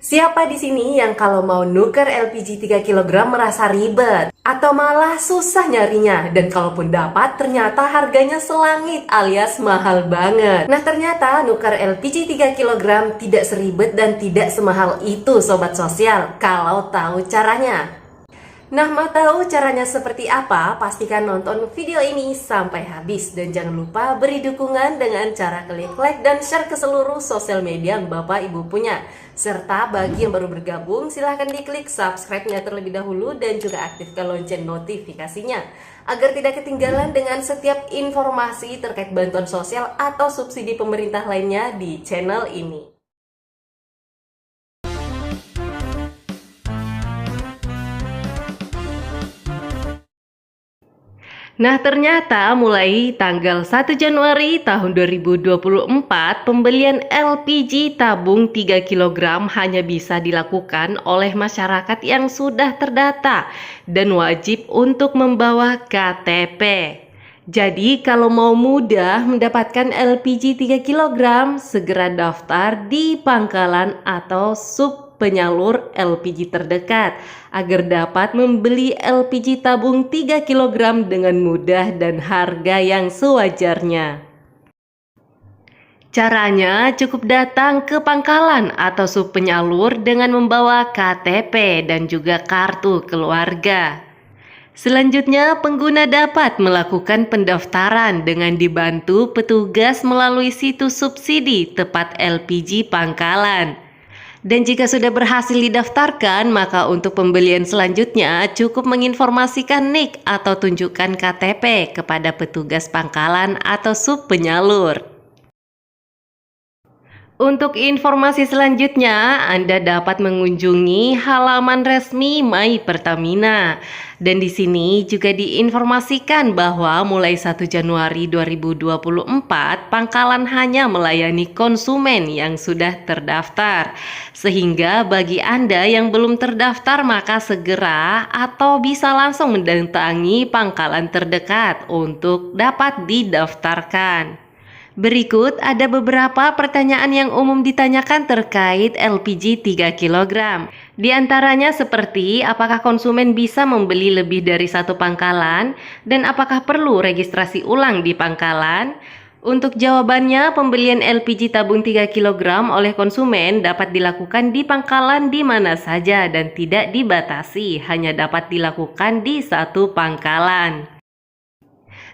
Siapa di sini yang kalau mau nuker LPG 3 kg merasa ribet? Atau malah susah nyarinya? Dan kalaupun dapat, ternyata harganya selangit alias mahal banget. Nah ternyata nuker LPG 3 kg tidak seribet dan tidak semahal itu Sobat Sosial, kalau tahu caranya. Nah, mau tahu caranya seperti apa? Pastikan nonton video ini sampai habis. Dan jangan lupa beri dukungan dengan cara klik like dan share ke seluruh sosial media yang Bapak Ibu punya. Serta bagi yang baru bergabung, silahkan diklik subscribe-nya terlebih dahulu dan juga aktifkan lonceng notifikasinya. Agar tidak ketinggalan dengan setiap informasi terkait bantuan sosial atau subsidi pemerintah lainnya di channel ini. Nah ternyata mulai tanggal 1 Januari tahun 2024 pembelian LPG tabung 3 kg hanya bisa dilakukan oleh masyarakat yang sudah terdata dan wajib untuk membawa KTP. Jadi kalau mau mudah mendapatkan LPG 3 kg segera daftar di pangkalan atau sub penyalur LPG terdekat agar dapat membeli LPG tabung 3 kg dengan mudah dan harga yang sewajarnya. Caranya cukup datang ke pangkalan atau sub penyalur dengan membawa KTP dan juga kartu keluarga. Selanjutnya, pengguna dapat melakukan pendaftaran dengan dibantu petugas melalui situs subsidi tepat LPG pangkalan. Dan jika sudah berhasil didaftarkan, maka untuk pembelian selanjutnya cukup menginformasikan NIK atau tunjukkan KTP kepada petugas pangkalan atau sub penyalur. Untuk informasi selanjutnya, Anda dapat mengunjungi halaman resmi My Pertamina. Dan di sini juga diinformasikan bahwa mulai 1 Januari 2024, pangkalan hanya melayani konsumen yang sudah terdaftar. Sehingga bagi Anda yang belum terdaftar, maka segera atau bisa langsung mendatangi pangkalan terdekat untuk dapat didaftarkan. Berikut ada beberapa pertanyaan yang umum ditanyakan terkait LPG 3 kg. Di antaranya seperti apakah konsumen bisa membeli lebih dari satu pangkalan dan apakah perlu registrasi ulang di pangkalan? Untuk jawabannya, pembelian LPG tabung 3 kg oleh konsumen dapat dilakukan di pangkalan di mana saja dan tidak dibatasi, hanya dapat dilakukan di satu pangkalan.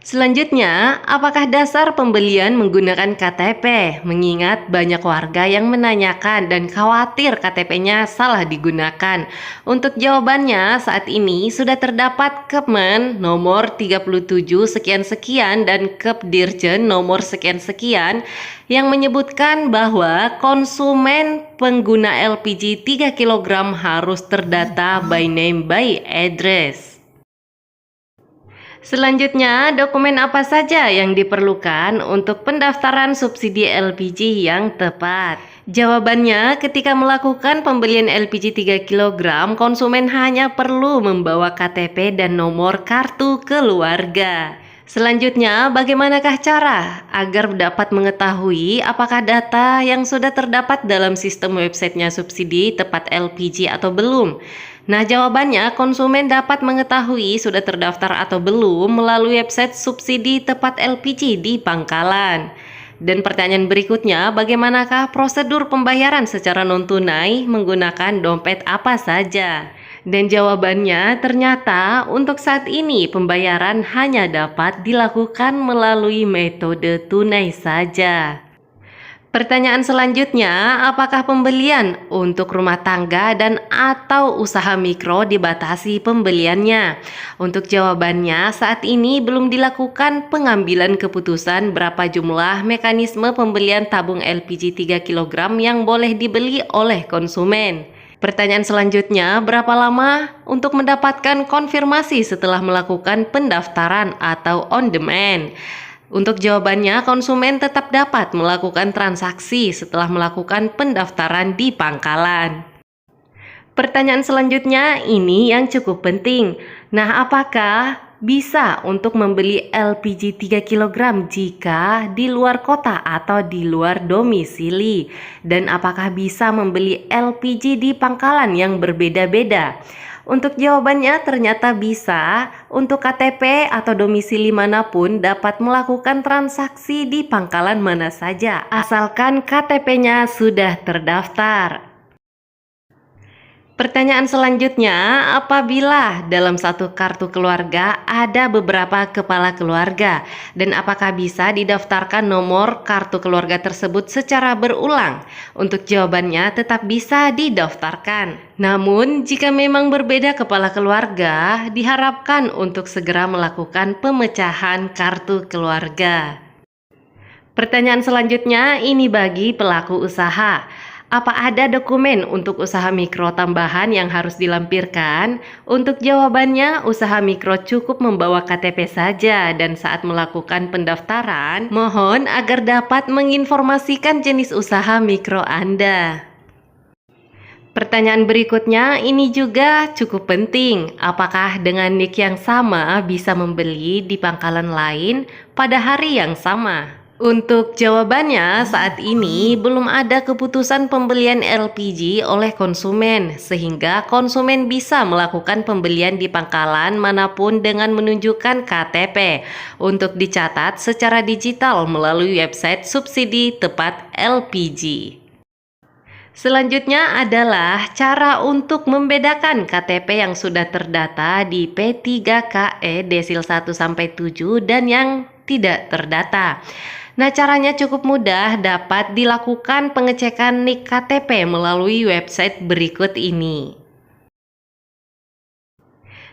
Selanjutnya, apakah dasar pembelian menggunakan KTP? Mengingat banyak warga yang menanyakan dan khawatir KTP-nya salah digunakan. Untuk jawabannya, saat ini sudah terdapat Kepmen nomor 37 sekian-sekian dan Kepdirjen nomor sekian-sekian yang menyebutkan bahwa konsumen pengguna LPG 3 kg harus terdata by name by address. Selanjutnya, dokumen apa saja yang diperlukan untuk pendaftaran subsidi LPG yang tepat? Jawabannya, ketika melakukan pembelian LPG 3 kg, konsumen hanya perlu membawa KTP dan nomor kartu keluarga. Selanjutnya, bagaimanakah cara agar dapat mengetahui apakah data yang sudah terdapat dalam sistem websitenya subsidi tepat LPG atau belum? Nah, jawabannya konsumen dapat mengetahui sudah terdaftar atau belum melalui website subsidi tepat LPG di pangkalan. Dan pertanyaan berikutnya, bagaimanakah prosedur pembayaran secara non-tunai menggunakan dompet apa saja? Dan jawabannya ternyata untuk saat ini pembayaran hanya dapat dilakukan melalui metode tunai saja. Pertanyaan selanjutnya, apakah pembelian untuk rumah tangga dan atau usaha mikro dibatasi pembeliannya? Untuk jawabannya, saat ini belum dilakukan pengambilan keputusan berapa jumlah mekanisme pembelian tabung LPG 3 kg yang boleh dibeli oleh konsumen. Pertanyaan selanjutnya, berapa lama untuk mendapatkan konfirmasi setelah melakukan pendaftaran atau on demand? Untuk jawabannya, konsumen tetap dapat melakukan transaksi setelah melakukan pendaftaran di pangkalan. Pertanyaan selanjutnya ini yang cukup penting. Nah, apakah bisa untuk membeli LPG 3 kg jika di luar kota atau di luar domisili? Dan apakah bisa membeli LPG di pangkalan yang berbeda-beda? Untuk jawabannya ternyata bisa. Untuk KTP atau domisili manapun dapat melakukan transaksi di pangkalan mana saja, asalkan KTP-nya sudah terdaftar. Pertanyaan selanjutnya, apabila dalam satu kartu keluarga ada beberapa kepala keluarga, dan apakah bisa didaftarkan nomor kartu keluarga tersebut secara berulang? Untuk jawabannya tetap bisa didaftarkan. Namun, jika memang berbeda kepala keluarga, diharapkan untuk segera melakukan pemecahan kartu keluarga. Pertanyaan selanjutnya ini bagi pelaku usaha. Apa ada dokumen untuk usaha mikro tambahan yang harus dilampirkan? Untuk jawabannya, usaha mikro cukup membawa KTP saja, dan saat melakukan pendaftaran, mohon agar dapat menginformasikan jenis usaha mikro Anda. Pertanyaan berikutnya ini juga cukup penting. Apakah dengan NIK yang sama bisa membeli di pangkalan lain pada hari yang sama? Untuk jawabannya, saat ini belum ada keputusan pembelian LPG oleh konsumen, sehingga konsumen bisa melakukan pembelian di pangkalan manapun dengan menunjukkan KTP untuk dicatat secara digital melalui website subsidi tepat LPG. Selanjutnya adalah cara untuk membedakan KTP yang sudah terdata di P3KE desil 1-7 dan yang tidak terdata. Nah, caranya cukup mudah, dapat dilakukan pengecekan NIK KTP melalui website berikut ini.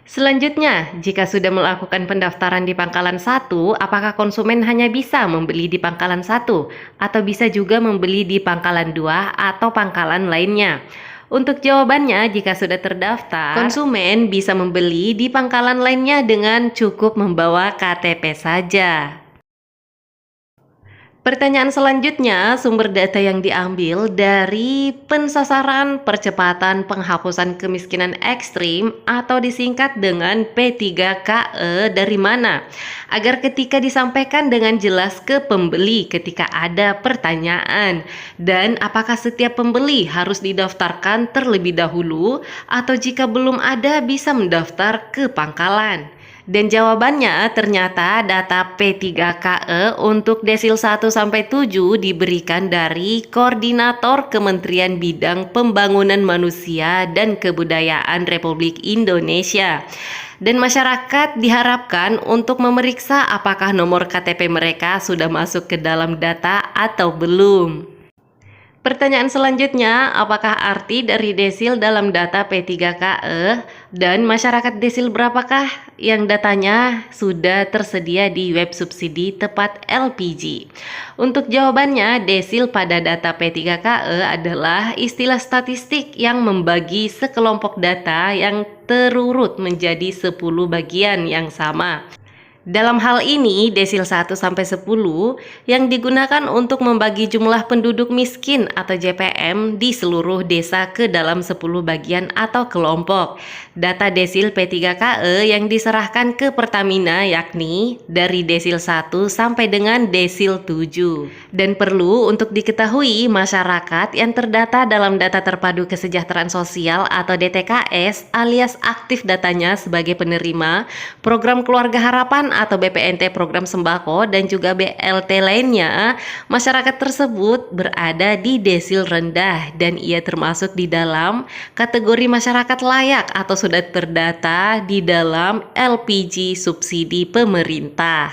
Selanjutnya, jika sudah melakukan pendaftaran di pangkalan 1, apakah konsumen hanya bisa membeli di pangkalan 1 atau bisa juga membeli di pangkalan 2 atau pangkalan lainnya? Untuk jawabannya, jika sudah terdaftar, konsumen bisa membeli di pangkalan lainnya dengan cukup membawa KTP saja. Pertanyaan selanjutnya, sumber data yang diambil dari Pensasaran Percepatan Penghapusan Kemiskinan Ekstrim atau disingkat dengan P3KE dari mana? Agar ketika disampaikan dengan jelas ke pembeli ketika ada pertanyaan. Dan apakah setiap pembeli harus didaftarkan terlebih dahulu atau jika belum ada bisa mendaftar ke pangkalan? Dan jawabannya ternyata data P3KE untuk desil 1-7 diberikan dari Koordinator Kementerian Bidang Pembangunan Manusia dan Kebudayaan Republik Indonesia. Dan masyarakat diharapkan untuk memeriksa apakah nomor KTP mereka sudah masuk ke dalam data atau belum. Pertanyaan selanjutnya, apakah arti dari desil dalam data P3KE dan masyarakat desil berapakah yang datanya sudah tersedia di web subsidi tepat LPG? Untuk jawabannya, desil pada data P3KE adalah istilah statistik yang membagi sekelompok data yang terurut menjadi 10 bagian yang sama. Dalam hal ini, desil 1-10 yang digunakan untuk membagi jumlah penduduk miskin atau JPM di seluruh desa ke dalam 10 bagian atau kelompok. Data desil P3KE yang diserahkan ke Pertamina yakni dari desil 1 sampai dengan desil 7. Dan perlu untuk diketahui, masyarakat yang terdata dalam Data Terpadu Kesejahteraan Sosial atau DTKS alias aktif datanya sebagai penerima program Keluarga Harapan atau BPNT program sembako dan juga BLT lainnya, masyarakat tersebut berada di desil rendah dan ia termasuk di dalam kategori masyarakat layak atau sudah terdata di dalam LPG subsidi pemerintah.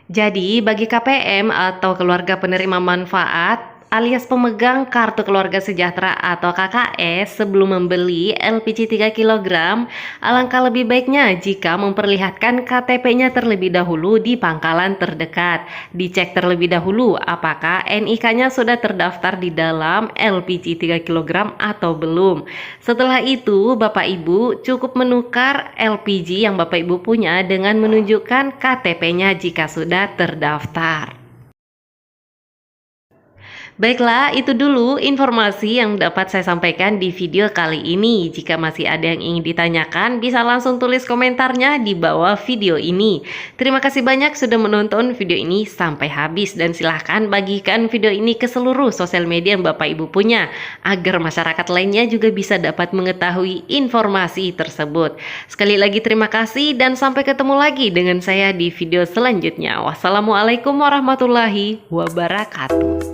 Jadi bagi KPM atau keluarga penerima manfaat alias pemegang Kartu Keluarga Sejahtera atau KKS sebelum membeli LPG 3 kg, alangkah lebih baiknya jika memperlihatkan KTP-nya terlebih dahulu di pangkalan terdekat. Dicek terlebih dahulu apakah NIK-nya sudah terdaftar di dalam LPG 3 kg atau belum. Setelah itu, Bapak Ibu cukup menukar LPG yang Bapak Ibu punya dengan menunjukkan KTP-nya jika sudah terdaftar. Baiklah, itu dulu informasi yang dapat saya sampaikan di video kali ini. Jika masih ada yang ingin ditanyakan, bisa langsung tulis komentarnya di bawah video ini. Terima kasih banyak sudah menonton video ini sampai habis, dan silahkan bagikan video ini ke seluruh sosial media yang Bapak Ibu punya, agar masyarakat lainnya juga bisa dapat mengetahui informasi tersebut. Sekali lagi terima kasih dan sampai ketemu lagi dengan saya di video selanjutnya. Wassalamualaikum warahmatullahi wabarakatuh.